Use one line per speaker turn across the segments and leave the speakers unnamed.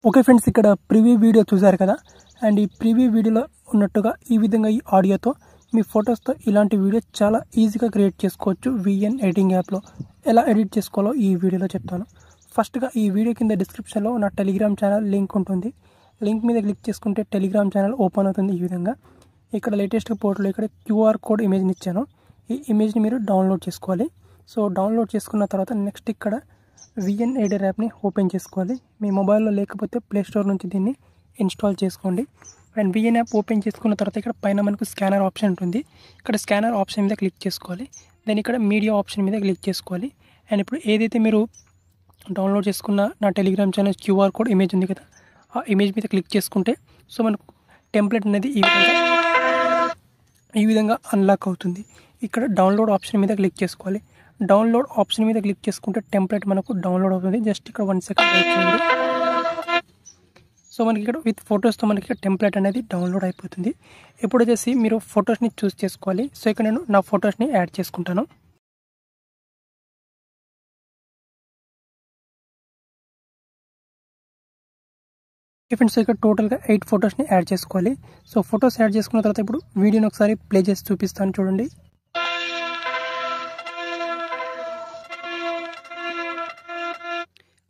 Okay friends, ఇక్కడ preview video చూసారు కదా. అండ్ ఈ ప్రివ్యూ వీడియోలో ఉన్నట్టుగా ఈ విధంగా ఈ ఆడియోతో మీ ఫొటోస్తో ఇలాంటి వీడియో చాలా ఈజీగా క్రియేట్ చేసుకోవచ్చు. విఎన్ ఎడిటింగ్ యాప్లో ఎలా ఎడిట్ చేసుకోవాలో ఈ వీడియోలో చెప్తాను. ఫస్ట్గా ఈ వీడియో కింద డిస్క్రిప్షన్లో నా టెలిగ్రామ్ ఛానల్ లింక్ ఉంటుంది. లింక్ మీద క్లిక్ చేసుకుంటే టెలిగ్రామ్ ఛానల్ ఓపెన్ అవుతుంది. ఈ విధంగా ఇక్కడ లేటెస్ట్ పోర్టల్లో ఇక్కడ క్యూఆర్ కోడ్ ఇమేజ్ని ఇచ్చాను. ఈ ఇమేజ్ని మీరు డౌన్లోడ్ చేసుకోవాలి. సో డౌన్లోడ్ చేసుకున్న తర్వాత నెక్స్ట్ ఇక్కడ విఎన్ ఎడిటర్ యాప్ని ఓపెన్ చేసుకోవాలి. మీ మొబైల్లో లేకపోతే ప్లేస్టోర్ నుంచి దీన్ని ఇన్స్టాల్ చేసుకోండి. అండ్ విఎన్ యాప్ ఓపెన్ చేసుకున్న తర్వాత ఇక్కడ పైన మనకు స్కానర్ ఆప్షన్ ఉంటుంది. ఇక్కడ స్కానర్ ఆప్షన్ మీద క్లిక్ చేసుకోవాలి. దెన్ ఇక్కడ మీడియా ఆప్షన్ మీద క్లిక్ చేసుకోవాలి. అండ్ ఇప్పుడు ఏదైతే మీరు డౌన్లోడ్ చేసుకున్న నా Telegram channel QR code image ఉంది కదా, ఆ ఇమేజ్ మీద క్లిక్ చేసుకుంటే సో మనకు టెంప్లెట్ అనేది ఈ విధంగా అన్లాక్ అవుతుంది. ఇక్కడ డౌన్లోడ్ ఆప్షన్ మీద క్లిక్ చేసుకోవాలి. డౌన్లోడ్ ఆప్షన్ మీద క్లిక్ చేసుకుంటే టెంప్లెట్ మనకు డౌన్లోడ్ అవుతుంది. జస్ట్ ఇక్కడ 1 సెకండ్ వెయిట్ చేయండి. సో మనకి ఇక్కడ విత్ ఫొటోస్తో మనకి టెంప్లెట్ అనేది డౌన్లోడ్ అయిపోతుంది. ఇప్పుడు వచ్చేసి మీరు ఫొటోస్ని చూస్ చేసుకోవాలి. సో ఇక్కడ నేను నా ఫొటోస్ని యాడ్ చేసుకుంటాను. ఫ్రెండ్స్, ఇక్కడ టోటల్గా 8 ఫొటోస్ని యాడ్ చేసుకోవాలి. సో ఫొటోస్ యాడ్ చేసుకున్న తర్వాత ఇప్పుడు వీడియోని ఒకసారి ప్లే చేసి చూపిస్తాను, చూడండి.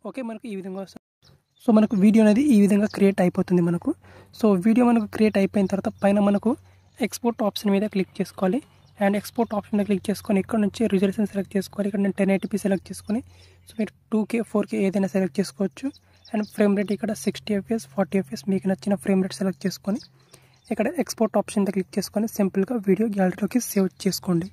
ఓకే, మనకు ఈ విధంగా వస్తుంది. సో మనకు వీడియో అనేది ఈ విధంగా క్రియేట్ అయిపోతుంది మనకు. సో వీడియో మనకు క్రియేట్ అయిపోయిన తర్వాత పైన మనకు ఎక్స్పోర్ట్ ఆప్షన్ మీద క్లిక్ చేసుకోవాలి. అండ్ ఎక్స్పోర్ట్ ఆప్షన్ మీద క్లిక్ చేసుకొని ఇక్కడ నుంచి రిజల్యూషన్ సెలెక్ట్ చేసుకోవాలి. ఇక్కడ నేను 1080p సెలెక్ట్ చేసుకొని సో మీరు 2K 4K ఏదైనా సెలెక్ట్ చేసుకోవచ్చు. అండ్ ఫ్రేమ్ రేట్ ఇక్కడ 60 FPS 40 FPS మీకు నచ్చిన ఫ్రేమ్ రేట్ సెలెక్ట్ చేసుకొని ఇక్కడ ఎక్స్పోర్ట్ ఆప్షన్ మీద క్లిక్ చేసుకొని సింపుల్గా వీడియో గ్యాలరీలోకి సేవ్ చేసుకోండి.